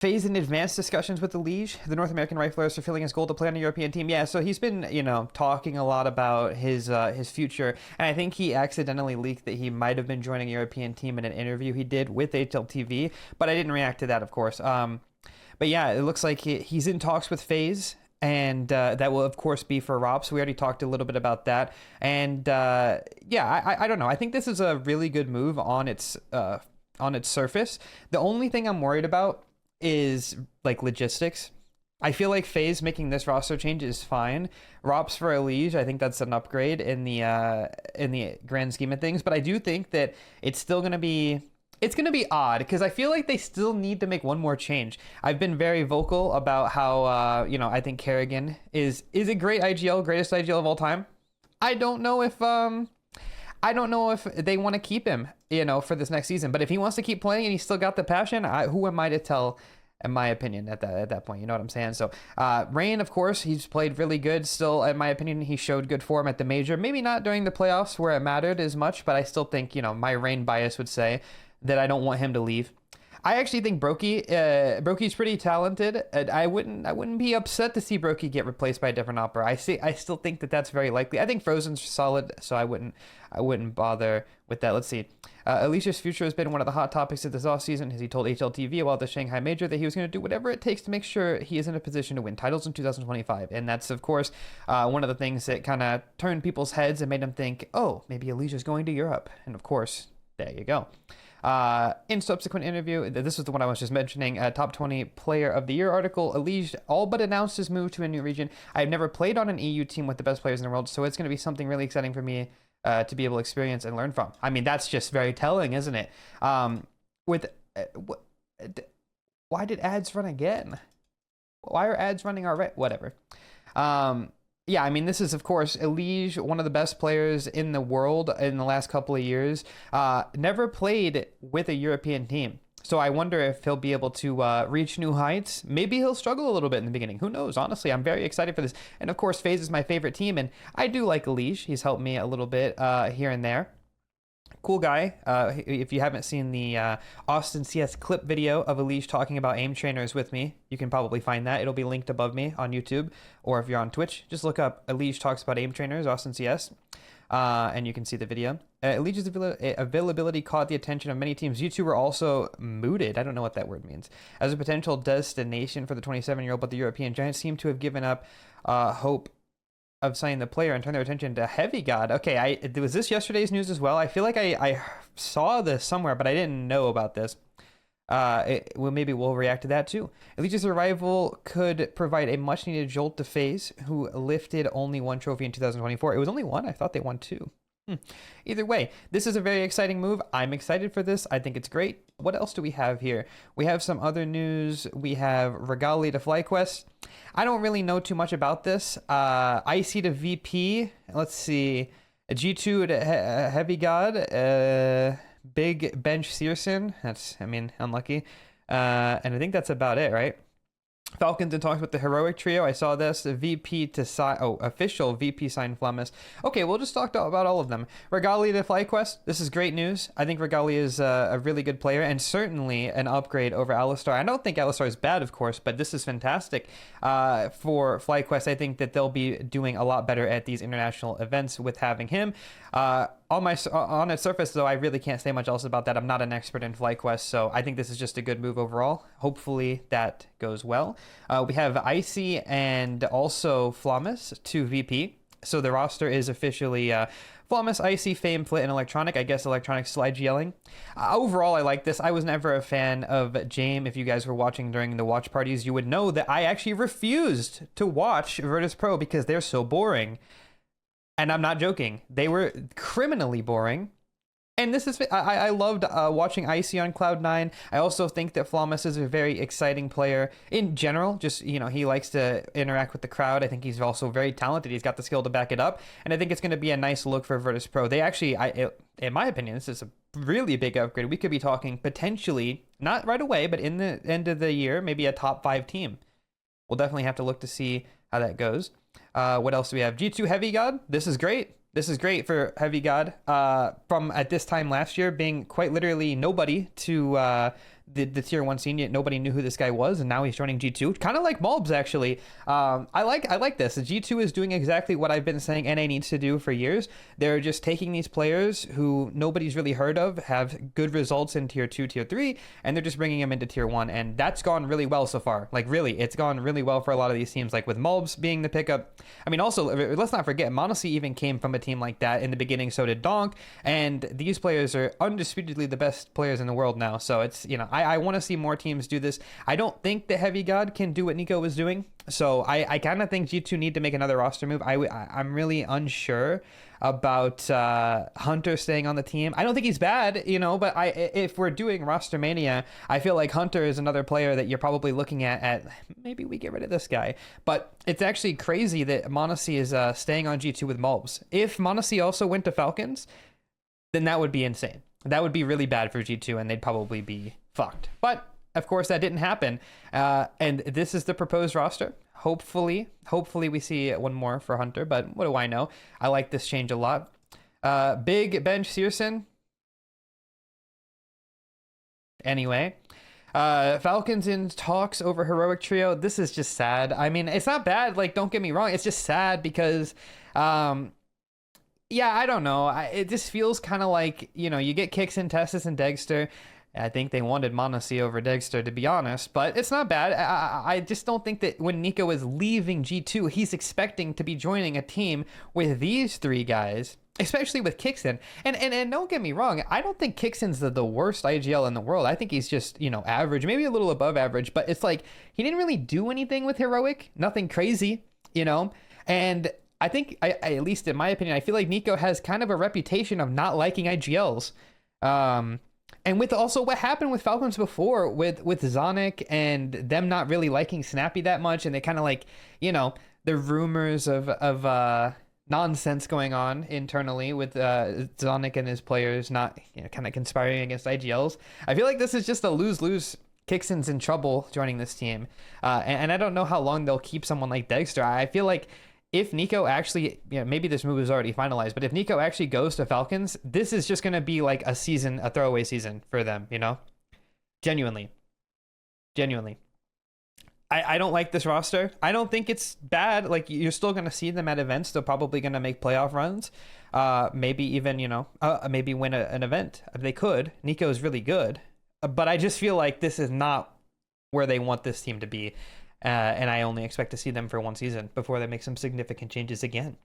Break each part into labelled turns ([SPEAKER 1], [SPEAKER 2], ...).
[SPEAKER 1] FaZe in advanced discussions with Elige, the North American rifler, is fulfilling his goal to play on a European team. Yeah, so he's been, talking a lot about his future, and I think he accidentally leaked that he might have been joining a European team in an interview he did with HLTV, but I didn't react to that, of course. But yeah, it looks like he's in talks with FaZe, and that will, of course, be for ROPS. We already talked a little bit about that, and yeah, I don't know. I think this is a really good move on its surface. The only thing I'm worried about is like logistics. I feel like FaZe making this roster change is fine. ROPS for Elige, I think that's an upgrade in the grand scheme of things. But I do think that it's gonna be odd because I feel like they still need to make one more change. I've been very vocal about how I think Kerrigan is a great IGL, greatest IGL of all time. I don't know if they want to keep him, for this next season. But if he wants to keep playing and he's still got the passion, who am I to tell, in my opinion, at that point? You know what I'm saying? So, Rain, of course, he's played really good. Still, in my opinion, he showed good form at the major. Maybe not during the playoffs where it mattered as much, but I still think, my Rain bias would say that I don't want him to leave. I actually think Brokey's pretty talented, and I wouldn't be upset to see Brokey get replaced by a different opera. I still think that that's very likely. I think Frozen's solid, so I wouldn't bother with that. Let's see. Alicia's future has been one of the hot topics of this offseason, as he told HLTV about the Shanghai Major that he was going to do whatever it takes to make sure he is in a position to win titles in 2025. And that's, of course, one of the things that kind of turned people's heads and made them think, oh, maybe Alicia's going to Europe. And of course, there you go. In subsequent interview, this is the one I was just mentioning, top 20 player of the year article, Elige all but announced his move to a new region. I've never played on an EU team with the best players in the world, so it's going to be something really exciting for me to be able to experience and learn from. I mean, that's just very telling, isn't it? Why did ads run again? Why are ads running already? Whatever. Yeah, I mean, this is, of course, Elige, one of the best players in the world in the last couple of years. Never played with a European team. So I wonder if he'll be able to reach new heights. Maybe he'll struggle a little bit in the beginning. Who knows? Honestly, I'm very excited for this. And, of course, FaZe is my favorite team, and I do like Elige. He's helped me a little bit here and there. Cool guy. If you haven't seen the Austin CS clip video of Elige talking about aim trainers with me, you can probably find that. It'll be linked above me on YouTube, or if you're on Twitch, just look up Elige talks about aim trainers, Austin CS, and you can see the video. Elige's availability caught the attention of many teams. You two were also mooted. I don't know what that word means. As a potential destination for the 27-year-old, but the European Giants seem to have given up hope of signing the player and turn their attention to HeavyGod. Okay, was this yesterday's news as well? I feel like I saw this somewhere, but I didn't know about this. Well, maybe we'll react to that too. Elige's arrival could provide a much-needed jolt to FaZe, who lifted only one trophy in 2024. It was only one? I thought they won two. Either way, this is a very exciting move. I'm excited for this. I think it's great. What else do we have here? We have some other news. We have Regali to FlyQuest. I don't really know too much about this. Icy to VP. Let's see. G2 to HeavyGod. Big Bench Searson. That's, unlucky. And I think that's about it, right? Falcons in talks with the Heroic trio. I saw this. VP to sign. Oh, official VP signed Flamis. Okay, we'll just talk about all of them. Regali to FlyQuest. This is great news. I think Regali is a really good player and certainly an upgrade over Alistar. I don't think Alistar is bad, of course, but this is fantastic for FlyQuest. I think that they'll be doing a lot better at these international events with having him. On its surface, though, I really can't say much else about that. I'm not an expert in FlyQuest, so I think this is just a good move overall. Hopefully that goes well. We have Icy and also Flamis to VP. So the roster is officially Flamis, Icy, Fame, Flit, and Electronic. I guess Electronic's still IGLing. Overall, I like this. I was never a fan of Jame. If you guys were watching during the watch parties, you would know that I actually refused to watch Virtus Pro because they're so boring. And I'm not joking. They were criminally boring. And this is, I loved watching Icy on Cloud9. I also think that Flamis is a very exciting player in general. Just, he likes to interact with the crowd. I think he's also very talented. He's got the skill to back it up. And I think it's going to be a nice look for Virtus Pro. They actually, in my opinion, this is a really big upgrade. We could be talking potentially, not right away, but in the end of the year, maybe a top 5 team. We'll definitely have to look to see how that goes. What else do we have? G2 HeavyGod. This is great. This is great for HeavyGod. From at this time last year being quite literally nobody to the tier 1 scene, yet nobody knew who this guy was, and now he's joining G2, kind of like Mulbs actually. I like this. The G2 is doing exactly what I've been saying NA needs to do for years. They're just taking these players who nobody's really heard of, have good results in tier 2, tier 3, and they're just bringing them into tier 1, and that's gone really well so far. Like really, it's gone really well for a lot of these teams, like with Mulbs being the pickup. I mean, also let's not forget mania even came from a team like that in the beginning, so did Donk, and these players are undisputedly the best players in the world now. So it's, you know, I want to see more teams do this. I don't think the HeavyGod can do what Nico was doing, so I kind of think G2 need to make another roster move. I'm really unsure about Hunter staying on the team. I don't think he's bad, you know, but if we're doing roster mania, I feel like Hunter is another player that you're probably looking at maybe we get rid of this guy. But it's actually crazy that mania is staying on G2 with Mulbs. If mania also went to Falcons, then that would be insane. That would be really bad for G2, and they'd probably be fucked. But of course that didn't happen, and this is the proposed roster. Hopefully we see one more for Hunter, but what do I know? I like this change a lot. Big bench Searson. Anyway, Falcons in talks over Heroic trio. This is just sad. I mean, it's not bad, like, don't get me wrong. It's just sad because, yeah, I don't know. It just feels kind of like, you know, you get Kixin, Testis, and Dexter. I think they wanted mania over Dexter, to be honest, but it's not bad. I just don't think that when Nico is leaving G2, he's expecting to be joining a team with these three guys, especially with Kixin. And don't get me wrong, I don't think Kixin's the worst IGL in the world. I think he's just, you know, average, maybe a little above average, but it's like he didn't really do anything with Heroic, nothing crazy, you know? And I think, at least in my opinion, I feel like Nico has kind of a reputation of not liking IGLs. And with also what happened with Falcons before with Zonic and them not really liking Snappy that much, and they kind of like, you know, the rumors of nonsense going on internally with Zonic and his players not, you know, kind of conspiring against IGLs. I feel like this is just a lose-lose. Kixin's in trouble joining this team, and I don't know how long they'll keep someone like Dexter. I feel like if Nico actually, you know, maybe this move is already finalized, but if Nico actually goes to Falcons, this is just going to be like a throwaway season for them, you know? Genuinely. I don't like this roster. I don't think it's bad. Like, you're still going to see them at events. They're probably going to make playoff runs. Maybe even, you know, maybe win an event. They could. Nico is really good. But I just feel like this is not where they want this team to be. And I only expect to see them for one season before they make some significant changes again.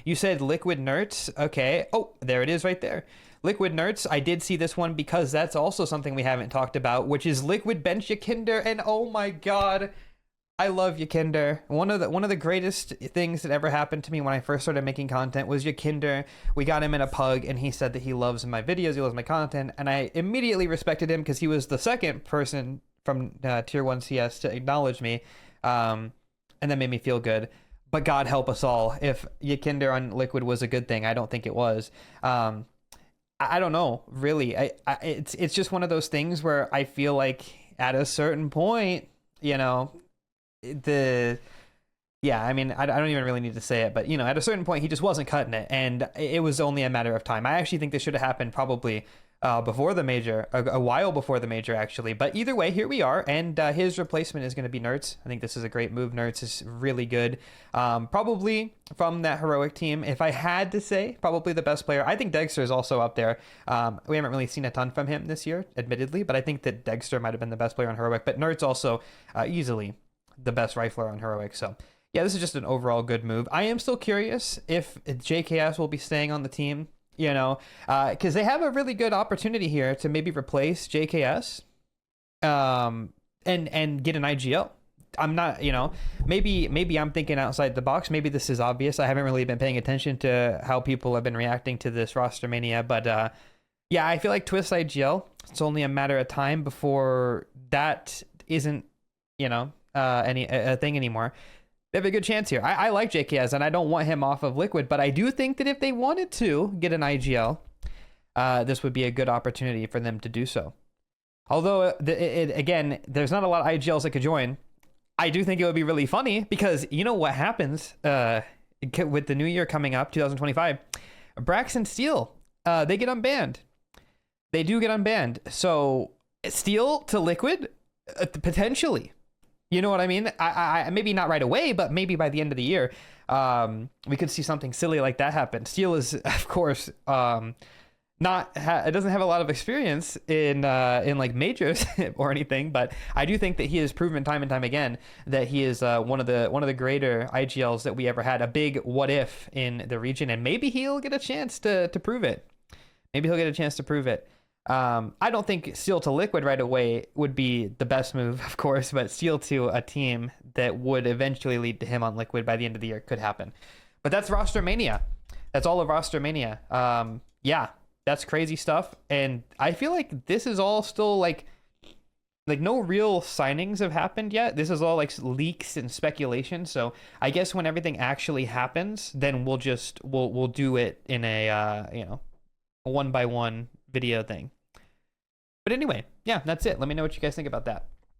[SPEAKER 1] You said Liquid Nerds. Okay. Oh, there it is right there. Liquid Nerds. I did see this one because that's also something we haven't talked about, which is Liquid bench Yakinder. And oh my God, I love Yakinder. One of the greatest things that ever happened to me when I first started making content was Yakinder. We got him in a pug, and he said that he loves my videos, he loves my content, and I immediately respected him because he was the second person from Tier 1 CS to acknowledge me. And that made me feel good. But God help us all if Yakinder on Liquid was a good thing. I don't think it was. I don't know, really. It's just one of those things where I feel like at a certain point, you know, I mean, I don't even really need to say it, but, you know, at a certain point, he just wasn't cutting it, and it was only a matter of time. I actually think this should have happened probably before the major, a while before the major, actually. But either way, here we are, and his replacement is going to be Nerds. I think this is a great move. Nerds is really good. Probably from that Heroic team, if I had to say, probably the best player. I think Dexter is also up there. We haven't really seen a ton from him this year, admittedly, but I think that Dexter might have been the best player on Heroic, but Nerds also easily the best rifler on Heroic. So yeah, this is just an overall good move. I am still curious if JKS will be staying on the team, you know, because they have a really good opportunity here to maybe replace JKS and get an IGL. I'm not, you know, maybe I'm thinking outside the box. Maybe this is obvious. I haven't really been paying attention to how people have been reacting to this roster mania, but yeah, I feel like Twist IGL, it's only a matter of time before that isn't, you know, a thing anymore. They have a good chance here. I like JKS, and I don't want him off of Liquid, but I do think that if they wanted to get an IGL, this would be a good opportunity for them to do so. Although, again, there's not a lot of IGLs that could join. I do think it would be really funny because you know what happens with the new year coming up, 2025, Brax and Steel, they get unbanned. They do get unbanned. So Steel to Liquid, potentially. You know what I mean? I maybe not right away, but maybe by the end of the year, we could see something silly like that happen. Steel is, of course, it doesn't have a lot of experience in like majors or anything, but I do think that he has proven time and time again that he is one of the greater IGLs that we ever had. A big what if in the region, and maybe he'll get a chance to prove it. Maybe he'll get a chance to prove it. I don't think Steel to Liquid right away would be the best move, of course, but Steel to a team that would eventually lead to him on Liquid by the end of the year could happen. But that's roster mania. That's all of roster mania. Yeah, that's crazy stuff. And I feel like this is all still like no real signings have happened yet. This is all like leaks and speculation. So I guess when everything actually happens, then we'll do it in a a 1-by-1 video thing. But anyway, yeah, that's it. Let me know what you guys think about that.